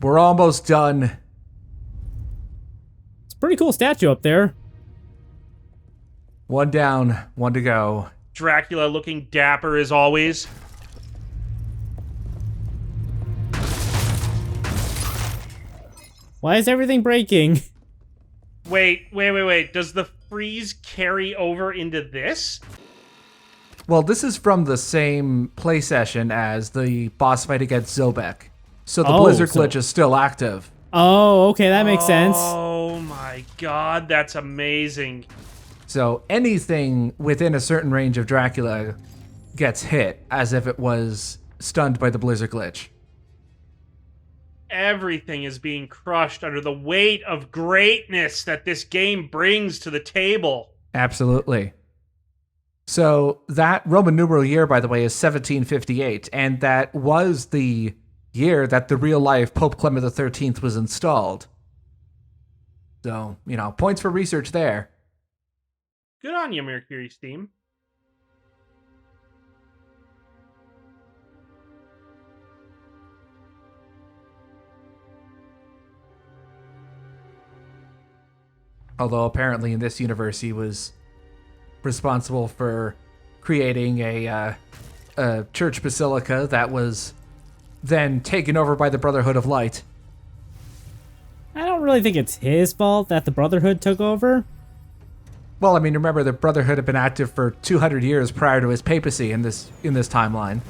we're almost done. It's a pretty cool statue up there. One down, one to go. Dracula looking dapper as always. Why is everything breaking? Wait. Does the freeze carry over into this? Well, this is from the same play session as the boss fight against Zobek. So the blizzard glitch is still active. Oh, okay, that makes sense. Oh my god, that's amazing. So anything within a certain range of Dracula gets hit as if it was stunned by the blizzard glitch. Everything is being crushed under the weight of greatness that this game brings to the table. Absolutely. So that Roman numeral year, by the way, is 1758, and that was the year that the real-life Pope Clement XIII was installed. So, points for research there. Good on you, Mercury Steam. Although apparently in this universe he was responsible for creating a church basilica that was then taken over by the Brotherhood of Light. I don't really think it's his fault that the Brotherhood took over. Well, I mean, remember the Brotherhood had been active for 200 years prior to his papacy in this timeline.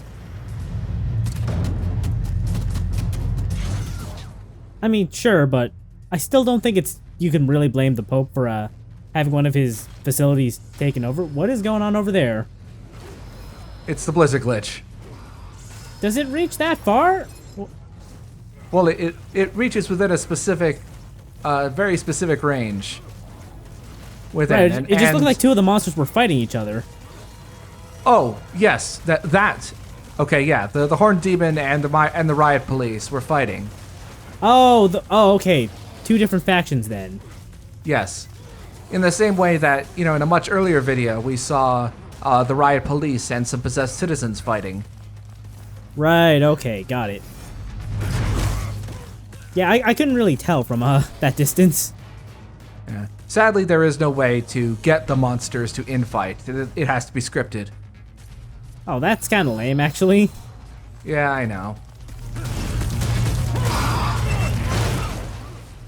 I mean, sure, but I still don't think you can really blame the Pope for having one of his facilities taken over. What is going on over there? It's the blizzard glitch. Does it reach that far? Well, it reaches within a specific, very specific range. Within. Right, it just looked like two of the monsters were fighting each other. Oh, yes, that. Okay, yeah, the Horned Demon and the Riot Police were fighting. Oh, okay. Two different factions then. Yes. In the same way that, in a much earlier video, we saw the Riot Police and some possessed citizens fighting. Right, okay, got it. Yeah, I couldn't really tell from that distance. Yeah. Sadly, there is no way to get the monsters to infight. It has to be scripted. Oh, that's kind of lame, actually. Yeah, I know.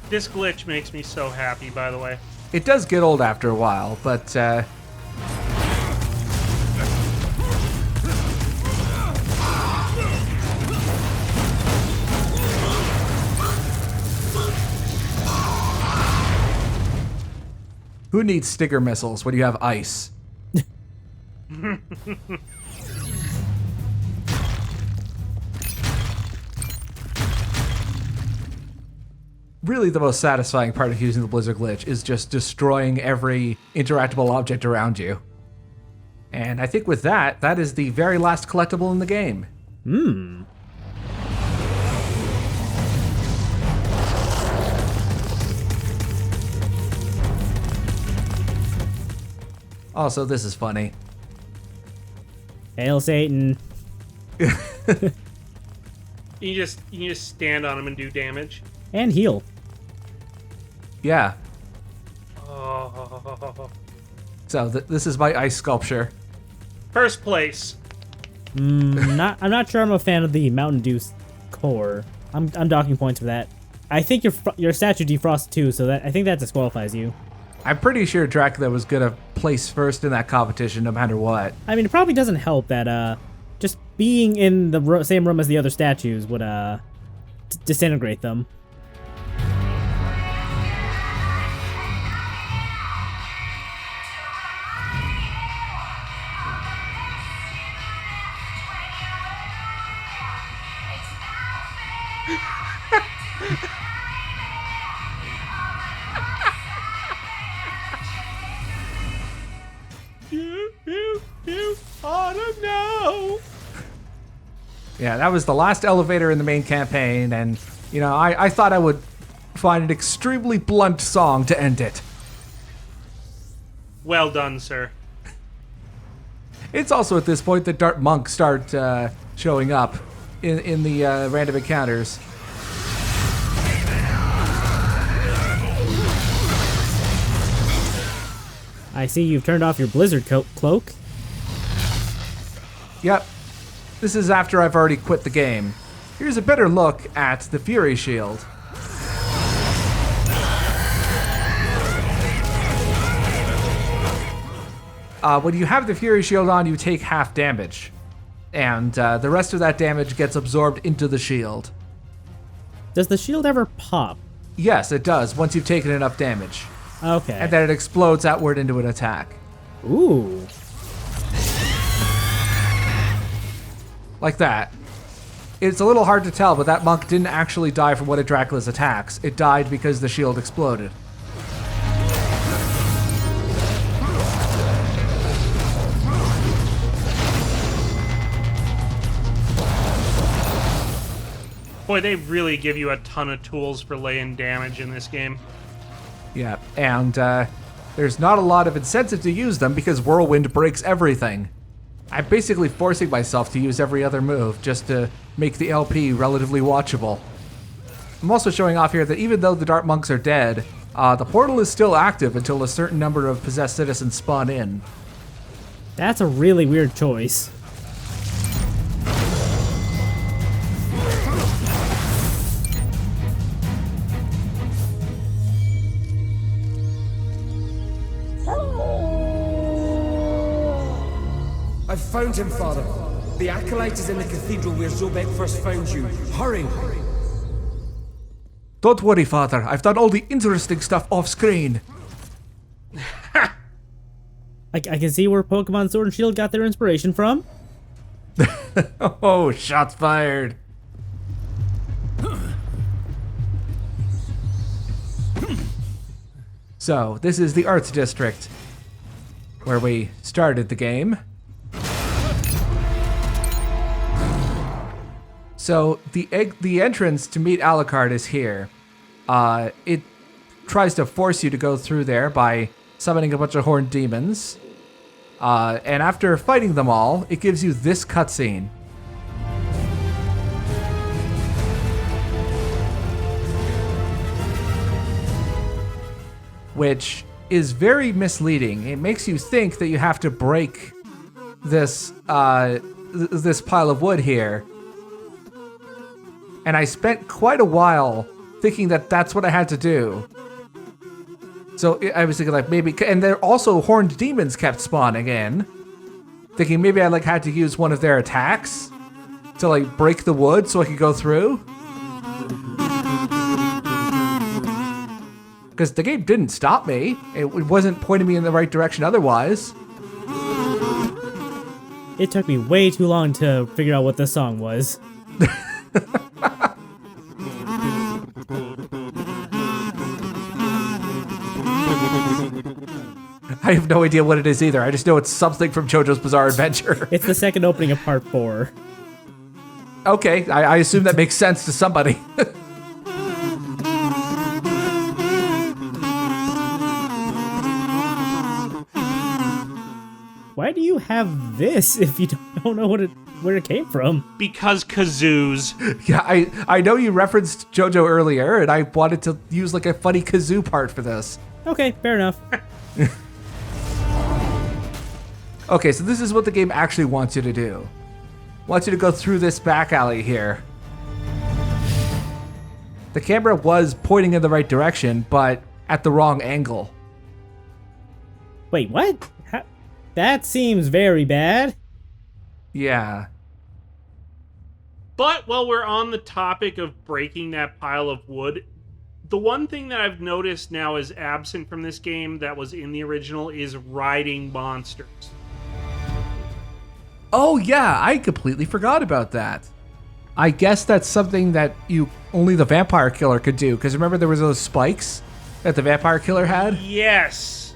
This glitch makes me so happy, by the way. It does get old after a while, but who needs sticker missiles when you have ice? Really, the most satisfying part of using the blizzard glitch is just destroying every interactable object around you. And I think with that is the very last collectible in the game. Also, this is funny. Hail Satan. You just stand on him and do damage. And heal. Yeah. Oh. So this is my ice sculpture. First place. I'm not sure I'm a fan of the Mountain Dew core. I'm docking points for that. I think your statue defrosted too, so I think that disqualifies you. I'm pretty sure Dracula was gonna place first in that competition no matter what. I mean, it probably doesn't help that just being in the same room as the other statues would disintegrate them. You ought to know. Yeah, that was the last elevator in the main campaign, and, I thought I would find an extremely blunt song to end it. Well done, sir. It's also at this point that Dark Monks start showing up in the random encounters. I see you've turned off your blizzard cloak. Yep. This is after I've already quit the game. Here's a better look at the Fury Shield. When you have the Fury Shield on, you take half damage. And the rest of that damage gets absorbed into the shield. Does the shield ever pop? Yes, it does, once you've taken enough damage. Okay. And then it explodes outward into an attack. Ooh. Like that. It's a little hard to tell, but that monk didn't actually die from one of Dracula's attacks. It died because the shield exploded. Boy, they really give you a ton of tools for laying damage in this game. Yeah, and there's not a lot of incentive to use them because Whirlwind breaks everything. I'm basically forcing myself to use every other move just to make the LP relatively watchable. I'm also showing off here that even though the Dart Monks are dead, the portal is still active until a certain number of possessed citizens spawn in. That's a really weird choice. I've found him, Father. The Acolyte is in the cathedral where Zobek first found you. Hurry! Don't worry, Father. I've done all the interesting stuff off-screen. I can see where Pokemon Sword and Shield got their inspiration from. Oh, shots fired. So, this is the Arts District, where we started the game. So, the entrance to meet Alucard is here. It tries to force you to go through there by summoning a bunch of horned demons. And after fighting them all, it gives you this cutscene. Which is very misleading. It makes you think that you have to break this this pile of wood here. And I spent quite a while thinking that that's what I had to do. So I was thinking like maybe, and there also horned demons kept spawning in. Thinking maybe I like had to use one of their attacks to like break the wood so I could go through. Because the game didn't stop me. It wasn't pointing me in the right direction otherwise. It took me way too long to figure out what this song was. I have no idea what it is either. I just know it's something from JoJo's Bizarre Adventure. It's the second opening of part 4. Okay, I assume that makes sense to somebody. Why do you have this if you don't know where it came from? Because kazoos. Yeah, I know you referenced JoJo earlier, and I wanted to use like a funny kazoo part for this. Okay, fair enough. Okay, so this is what the game actually wants you to do. Wants you to go through this back alley here. The camera was pointing in the right direction, but at the wrong angle. Wait, what? That seems very bad. Yeah. But while we're on the topic of breaking that pile of wood, the one thing that I've noticed now is absent from this game that was in the original is riding monsters. Oh yeah, I completely forgot about that. I guess that's something that only the vampire killer could do, because remember there was those spikes that the vampire killer had? Yes.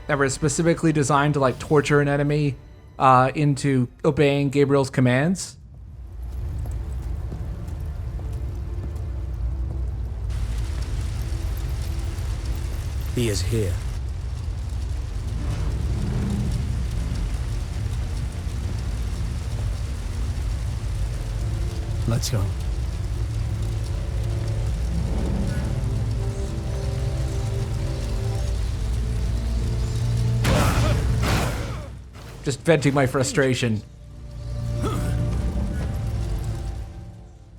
That were specifically designed to like torture an enemy into obeying Gabriel's commands. He is here. Let's go. Just venting my frustration.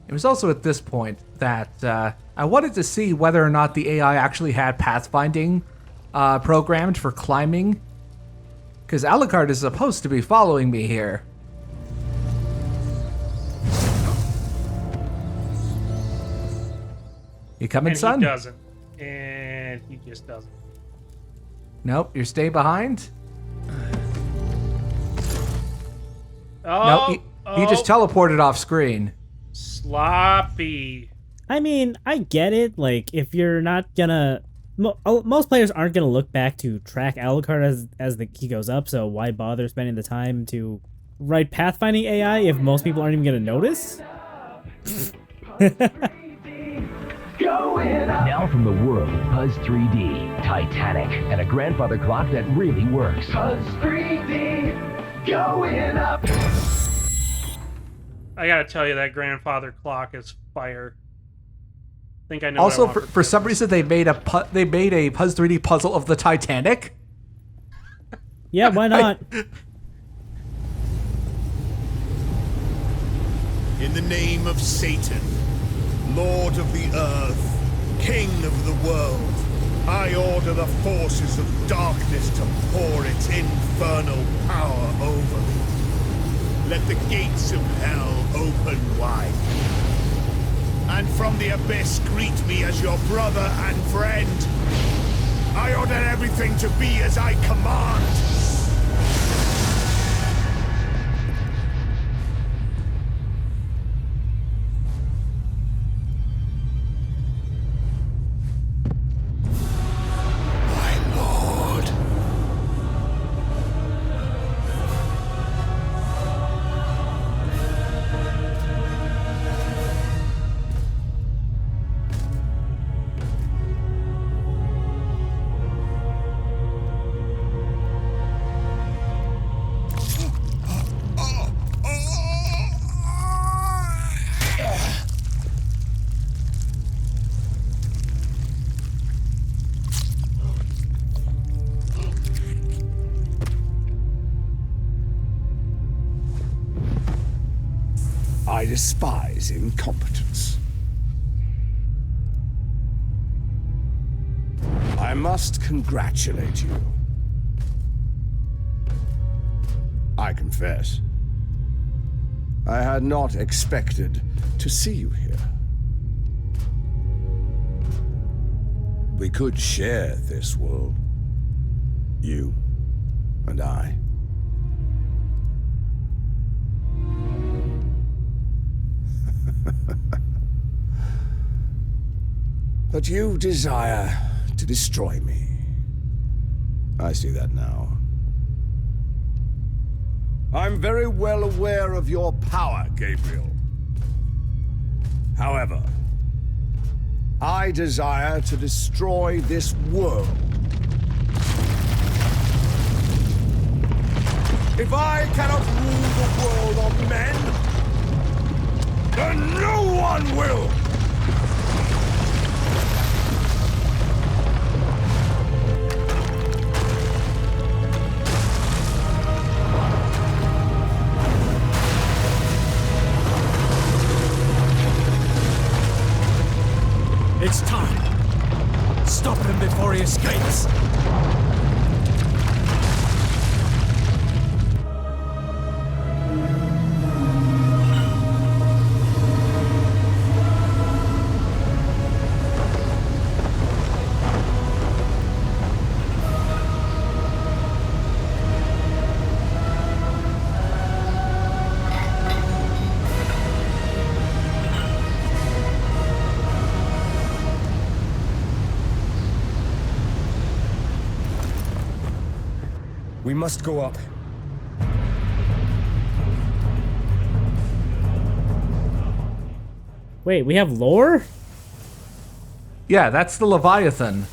It was also at this point that I wanted to see whether or not the AI actually had pathfinding programmed for climbing. Because Alucard is supposed to be following me here. You coming, And son? he doesn't. And he just doesn't. Nope, you're staying behind? Oh, Nope, he just teleported off screen. Sloppy. I mean, I get it. Like, if you're not gonna... most players aren't gonna look back to track Alucard as the key goes up, so why bother spending the time to write pathfinding AI if most people aren't even gonna notice? Now from the world of Puzz 3D, Titanic, and a grandfather clock that really works. Puzz 3D, going up. I gotta tell you, that grandfather clock is fire. I think I know. Also, what I want for some reason, they made a Puzz 3D puzzle of the Titanic. Yeah, why not? In the name of Satan, Lord of the earth, King of the world, I order the forces of darkness to pour its infernal power over me. Let the gates of hell open wide. And from the abyss greet me as your brother and friend. I order everything to be as I command. I despise incompetence. I must congratulate you. I confess, I had not expected to see you here. We could share this world, you and I. But you desire to destroy me. I see that now. I'm very well aware of your power, Gabriel. However, I desire to destroy this world. If I cannot rule the world of men, then no one will! It's time. Stop him before he escapes. We must go up. Wait, we have lore? Yeah, that's the Leviathan.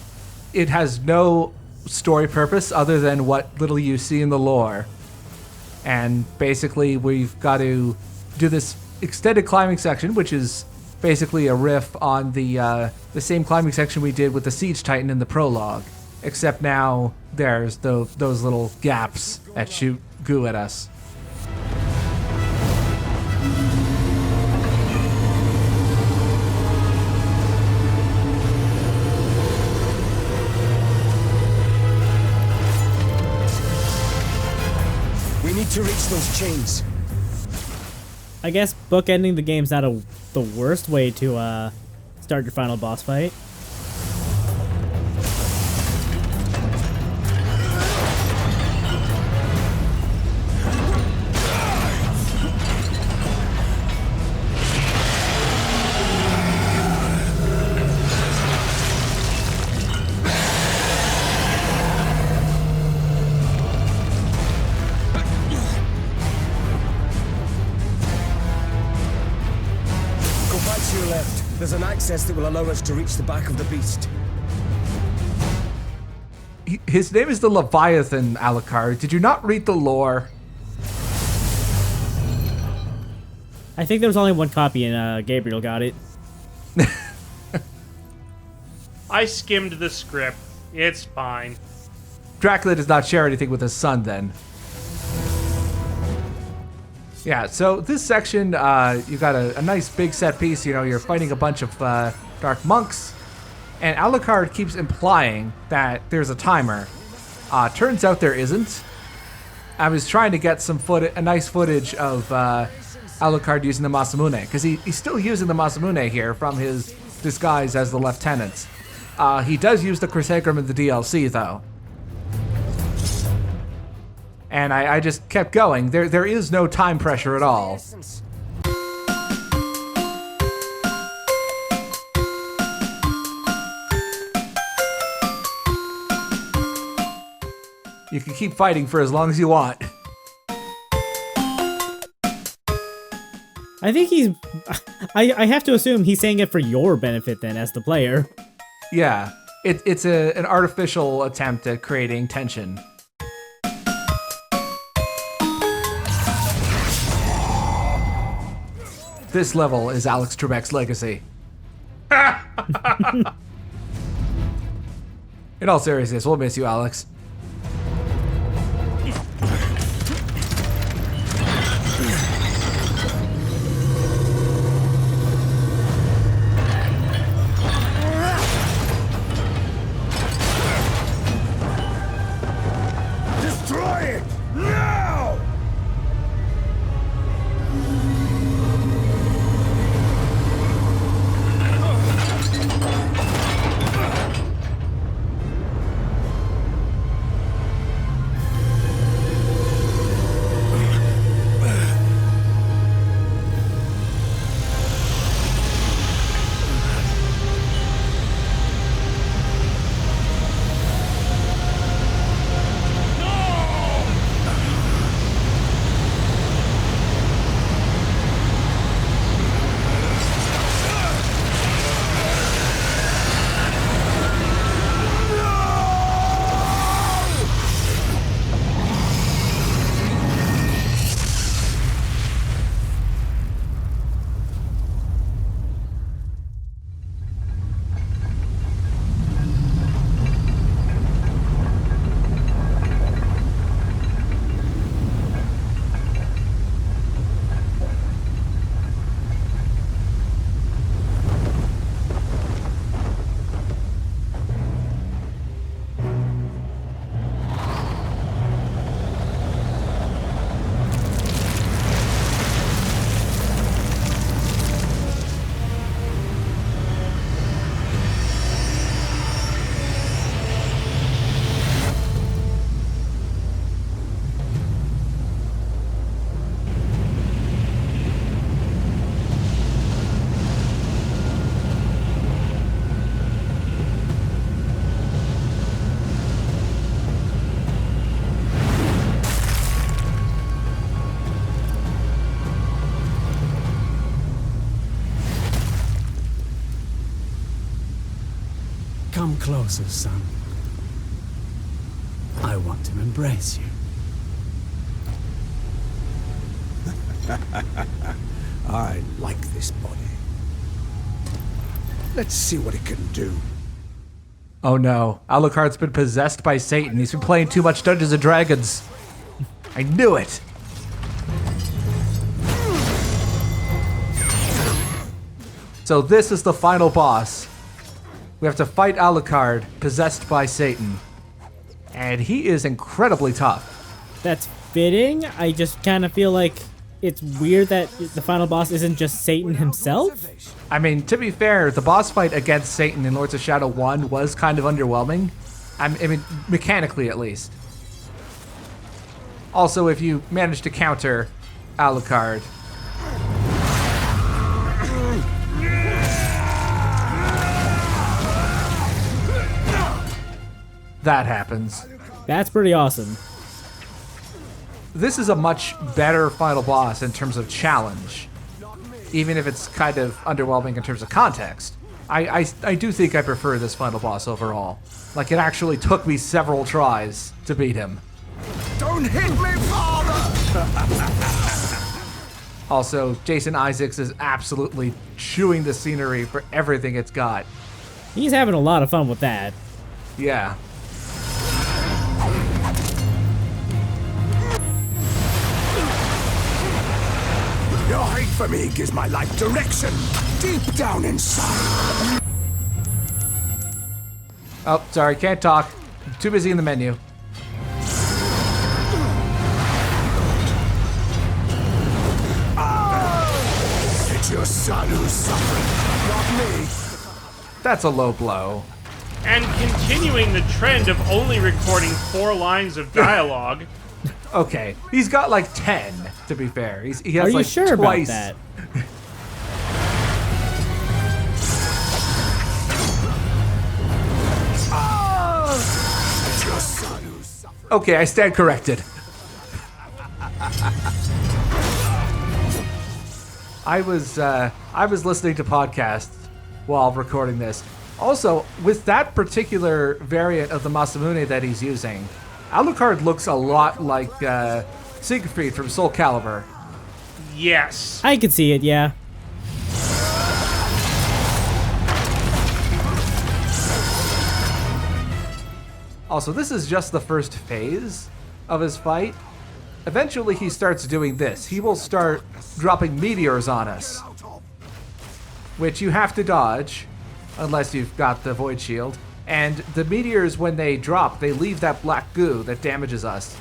It has no story purpose other than what little you see in the lore. And basically, we've got to do this extended climbing section, which is basically a riff on the same climbing section we did with the Siege Titan in the prologue. except now there's those little gaps that shoot goo at us. We need to reach those chains. I guess bookending the game's not the worst way to start your final boss fight. To your left, there's an access that will allow us to reach the back of the beast. His name is the Leviathan, Alucard. Did you not read the lore? I think there was only one copy and Gabriel got it. I skimmed the script. It's fine. Dracula does not share anything with his son, then. Yeah, so this section, you got a nice big set piece. You know, you're fighting a bunch of dark monks, and Alucard keeps implying that there's a timer. Turns out there isn't. I was trying to get some a nice footage of Alucard using the Masamune, because he's still using the Masamune here from his disguise as the lieutenant. He does use the Chrysagram in the DLC, though. And I just kept going. There is no time pressure at all. You can keep fighting for as long as you want. I think he's... I have to assume he's saying it for your benefit then, as the player. Yeah, it's an artificial attempt at creating tension. This level is Alex Trebek's legacy. In all seriousness, we'll miss you, Alex. Destroy it! Now! Come closer, son. I want to embrace you. I like this body. Let's see what it can do. Oh no, Alucard's been possessed by Satan. He's been playing too much Dungeons and Dragons. I knew it. So this is the final boss. We have to fight Alucard, possessed by Satan. And he is incredibly tough. That's fitting. I just kind of feel like it's weird that the final boss isn't just Satan himself. I mean, to be fair, the boss fight against Satan in Lords of Shadow 1 was kind of underwhelming. I mean, mechanically at least. Also, if you manage to counter Alucard. That happens. That's pretty awesome. This is a much better final boss in terms of challenge, even if it's kind of underwhelming in terms of context. I do think I prefer this final boss overall. Like, it actually took me several tries to beat him. Don't hit me, father! Also, Jason Isaacs is absolutely chewing the scenery for everything it's got. He's having a lot of fun with that. Yeah. Your hate for me gives my life direction, deep down inside. Oh, sorry, can't talk. I'm too busy in the menu. It's your son who's suffering, not me. That's a low blow. And continuing the trend of only recording 4 lines of dialogue. Okay, he's got like 10, to be fair. He has Are you like sure twice. about that? It's your son who's suffering. Okay, I stand corrected. I was listening to podcasts while recording this. Also, with that particular variant of the Masamune that he's using, Alucard looks a lot like Siegfried from Soul Calibur. Yes. I could see it, yeah. Also, this is just the first phase of his fight. Eventually, he starts doing this. He will start dropping meteors on us, which you have to dodge, unless you've got the Void Shield. And the meteors, when they drop, they leave that black goo that damages us.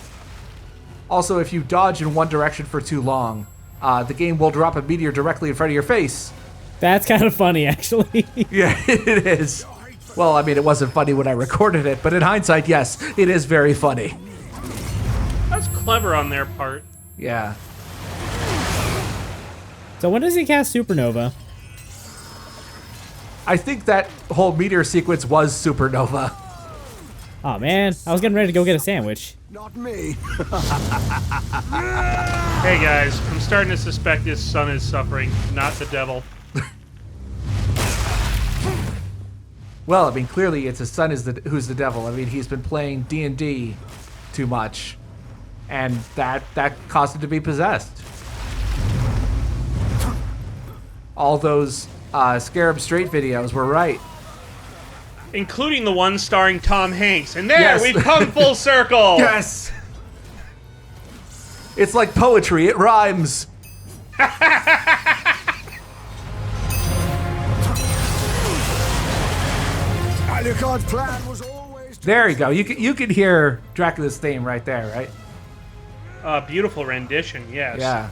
Also, if you dodge in one direction for too long, the game will drop a meteor directly in front of your face. That's kind of funny, actually. Yeah, it is. Well, I mean, it wasn't funny when I recorded it, but in hindsight, yes, it is very funny. That's clever on their part. Yeah. So when does he cast Supernova? I think that whole meteor sequence was Supernova. Oh man, I was getting ready to go get a sandwich. Not me. Hey guys, I'm starting to suspect his son is suffering, not the devil. Well, I mean, clearly it's his son who's the devil. I mean, he's been playing D&D too much, and that caused him to be possessed. All those Scarab Straight videos were right. Including the one starring Tom Hanks. And there, Yes. we've come full circle! Yes! It's like poetry, it rhymes. Alucard's plan was always to... There you go. You can hear Dracula's theme right there, right? Beautiful rendition, yes. Yeah.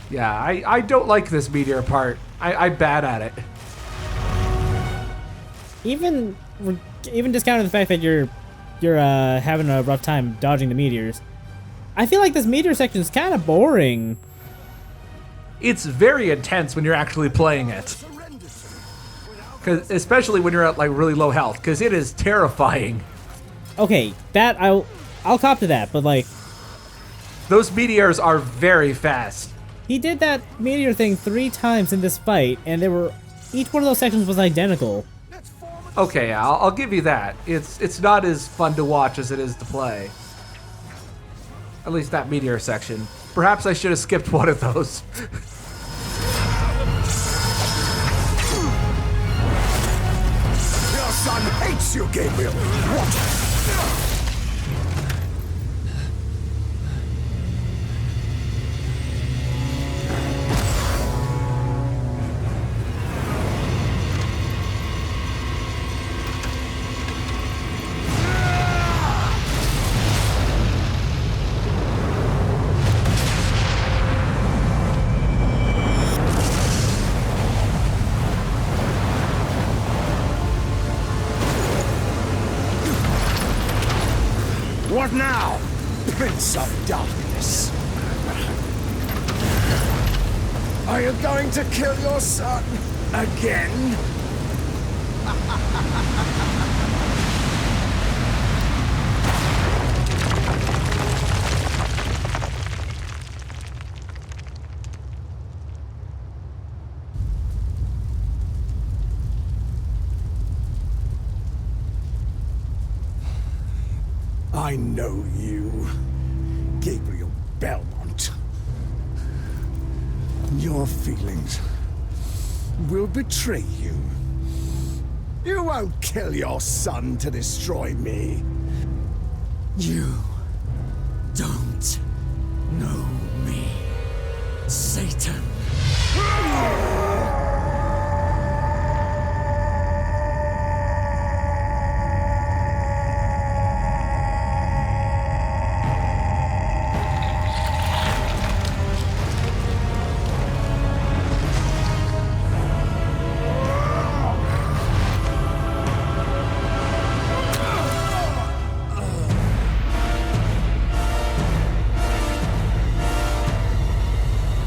Yeah, I don't like this meteor part. I'm bad at it. Even discounting the fact that you're having a rough time dodging the meteors, I feel like this meteor section is kind of boring. It's very intense when you're actually playing it. Especially when you're at like really low health, because it is terrifying. Okay, that I'll cop to that, but like Those meteors are very fast. he did that meteor thing 3 times in this fight, and each one of those sections was identical. Okay, I'll give you that. It's not as fun to watch as it is to play. At least that meteor section. Perhaps I should have skipped one of those. Bless you, Gabriel. What? What now, Prince of Darkness? Are you going to kill your son again? I know you, Gabriel Belmont. Your feelings will betray you. You won't kill your son to destroy me. You don't know me, Satan.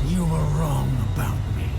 You were wrong about me.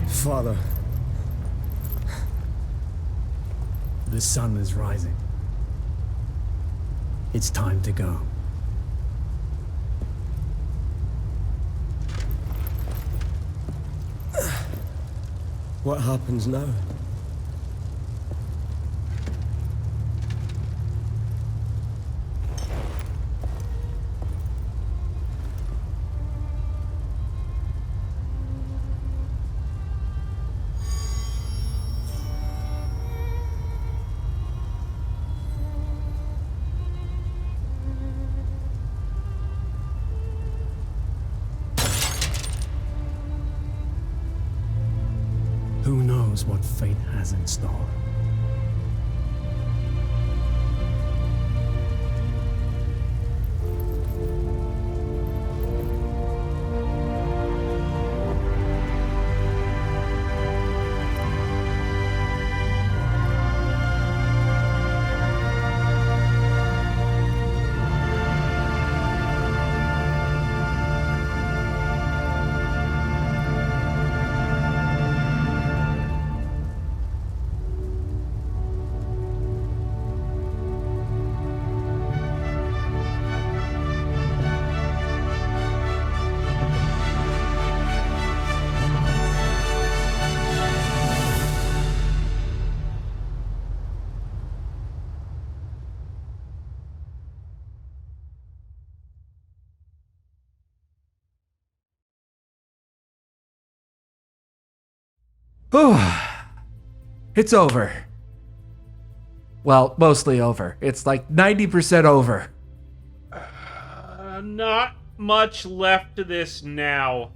Father, The sun is rising. It's time to go. What happens now? Who knows what fate has in store? It's over. Well, mostly over. It's like 90% over. Not much left to this now.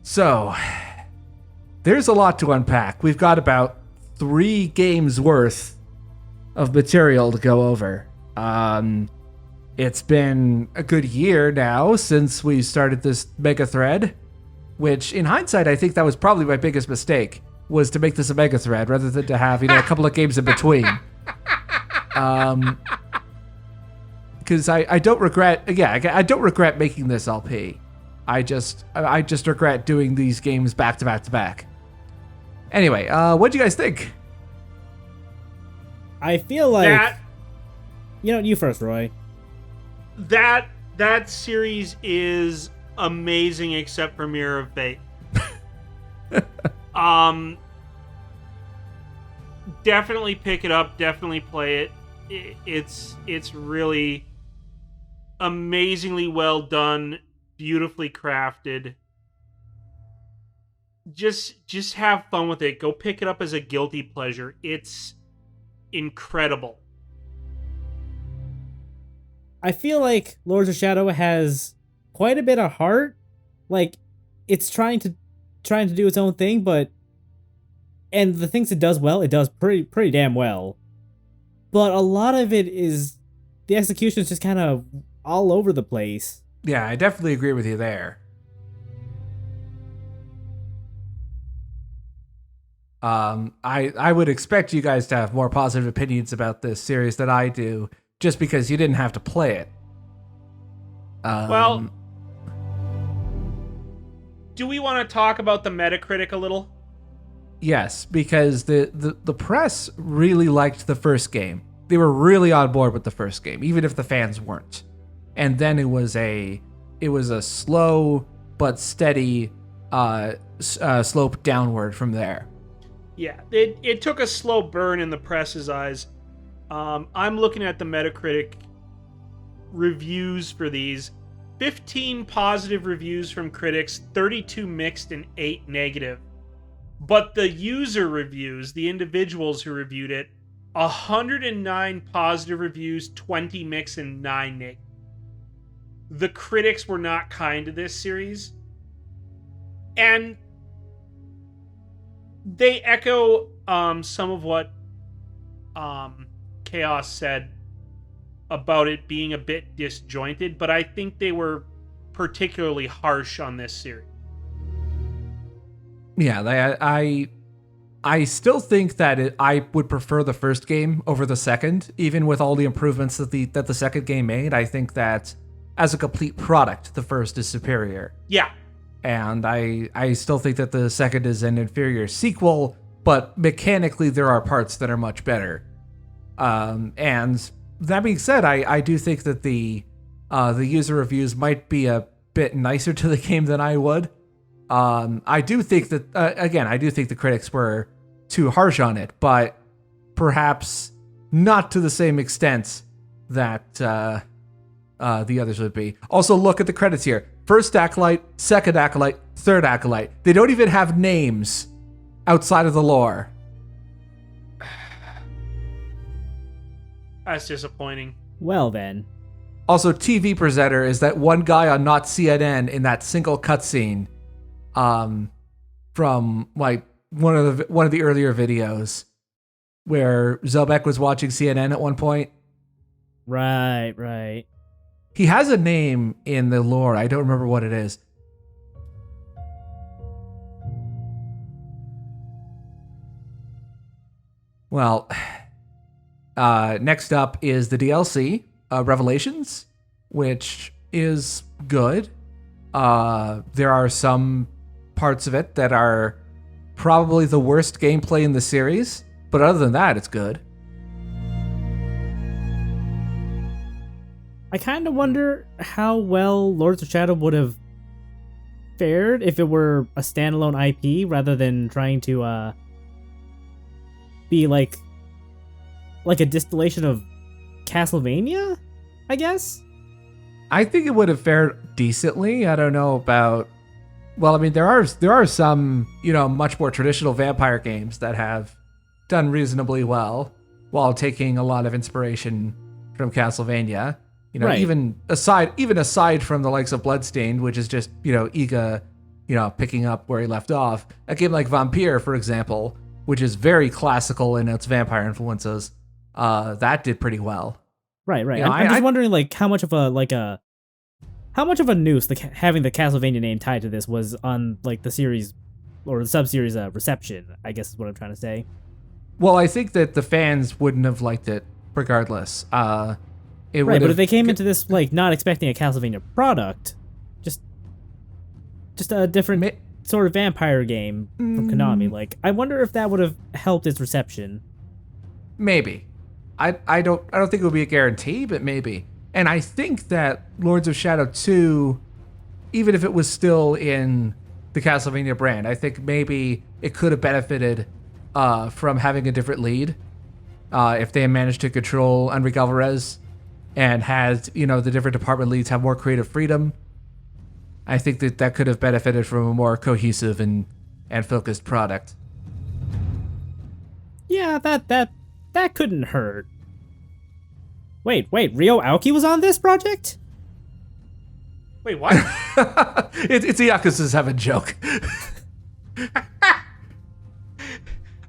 So, there's a lot to unpack. We've got about 3 games worth of material to go over. It's been a good year now since we started this mega thread, which in hindsight, I think that was probably my biggest mistake, was to make this a mega thread rather than to have, a couple of games in between. Because I don't regret, I don't regret making this LP. I just regret doing these games back to back to back. Anyway, what do you guys think? I feel like That you first, Roy. that series is amazing except for Mirror of Fate. Definitely pick it up, definitely play it. It's really amazingly well done, beautifully crafted. Just have fun with it. Go pick it up as a guilty pleasure. It's incredible. I feel like Lords of Shadow has quite a bit of heart. Like, it's trying to do its own thing, and the things it does well, it does pretty damn well. But a lot of it is, the execution is just kind of all over the place. Yeah, I definitely agree with you there. I would expect you guys to have more positive opinions about this series than I do, just because you didn't have to play it. Well, do we want to talk about the Metacritic a little? Yes, because the press really liked the first game. They were really on board with the first game, even if the fans weren't. And then it was a slow but steady slope downward from there. Yeah, it took a slow burn in the press's eyes. I'm looking at the Metacritic reviews for these. 15 positive reviews from critics, 32 mixed, and 8 negative. But the user reviews, the individuals who reviewed it, 109 positive reviews, 20 mixed, and 9 negative. The critics were not kind to this series. And they echo some of what Chaos said about it being a bit disjointed, but I think they were particularly harsh on this series. Yeah, I still think that I would prefer the first game over the second, even with all the improvements that the second game made. I think that as a complete product, the first is superior. Yeah. And I still think that the second is an inferior sequel, but mechanically there are parts that are much better. And that being said, I do think that the user reviews might be a bit nicer to the game than I would. I do think that, I do think the critics were too harsh on it, but perhaps not to the same extent that the others would be. Also, look at the credits here. First Acolyte, second Acolyte, third Acolyte. They don't even have names outside of the lore. That's disappointing. Well then. Also, TV presenter is that one guy on Not CNN in that single cutscene from like one of the earlier videos where Zobek was watching CNN at one point. Right. He has a name in the lore. I don't remember what it is. Well, next up is the DLC, Revelations, which is good. There are some parts of it that are probably the worst gameplay in the series, but other than that, it's good. I kind of wonder how well Lords of Shadow would have fared if it were a standalone IP rather than trying to be like a distillation of Castlevania, I guess. I think it would have fared decently. I don't know about Well, I mean, there are some, much more traditional vampire games that have done reasonably well while taking a lot of inspiration from Castlevania. Right. Even aside from the likes of Bloodstained, which is just, Iga, picking up where he left off. A game like Vampire, for example, which is very classical in its vampire influences, that did pretty well. Right. I'm just wondering, like, how much of a noose having the Castlevania name tied to this was on, like, the series or the sub-series reception, I guess is what I'm trying to say. Well, I think that the fans wouldn't have liked it regardless. But if they came into this, like, not expecting a Castlevania product, just a different sort of vampire game from Konami, like, I wonder if that would have helped its reception. Maybe. I don't think it would be a guarantee, but maybe. And I think that Lords of Shadow 2, even if it was still in the Castlevania brand, I think maybe it could have benefited from having a different lead. If they had managed to control Enrique Alvarez and had, the different department leads have more creative freedom, I think that could have benefited from a more cohesive and focused product. Yeah, that couldn't hurt. Wait, Ryo Aoki was on this project? Wait, what? It's a Yakuza's have a joke.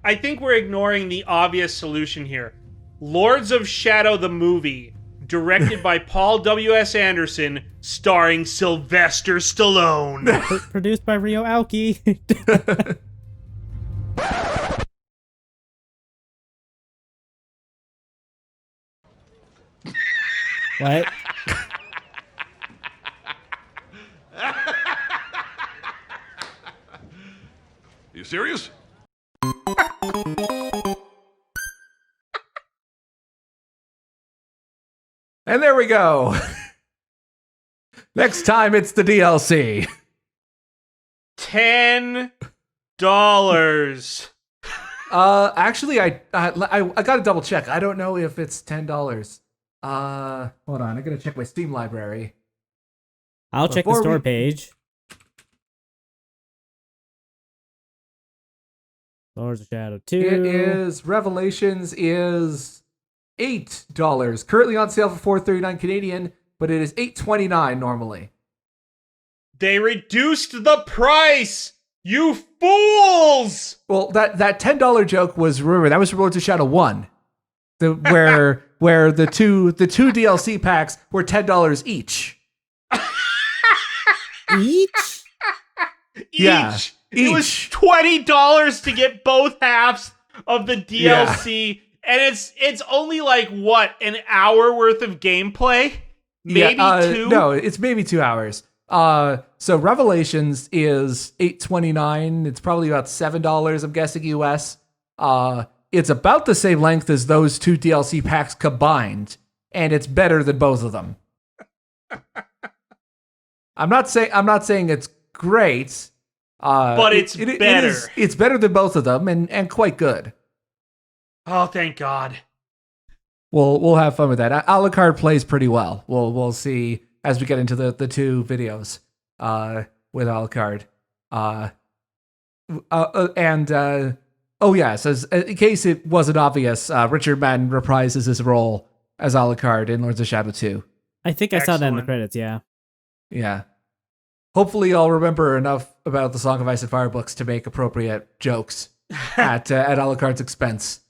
I think we're ignoring the obvious solution here. Lords of Shadow the movie, directed by Paul W.S. Anderson, starring Sylvester Stallone. Produced by Ryo Aoki. What? You serious? And there we go. Next time it's the DLC. $10. Actually, I gotta double check. I don't know if it's $10. Hold on. I gotta check my Steam library. I'll check the store page. Lords of Shadow 2. It is Revelations is $8. Currently on sale for $4.39 Canadian, but it is $8.29 normally. They reduced the price! You fools! Well, that $10 joke was, remember, that was for Lords of Shadow 1. Where the two DLC packs were $10 each. Each? Yeah. It was $20 to get both halves of the DLC, and it's only like what, an hour worth of gameplay? Maybe 2? No, it's maybe 2 hours. So Revelations is $8.29. It's probably about $7, I'm guessing, US. It's about the same length as those two DLC packs combined, and it's better than both of them. I'm not saying it's great. But it's better. It's better than both of them, and quite good. Oh, thank God. We'll have fun with that. Alucard plays pretty well. We'll see as we get into the two videos with Alucard. Oh yes, in case it wasn't obvious, Richard Madden reprises his role as Alucard in Lords of Shadow 2. I think I saw that in the Excellent. credits, yeah. Yeah. Hopefully I'll remember enough about the Song of Ice and Fire books to make appropriate jokes at Alucard's expense.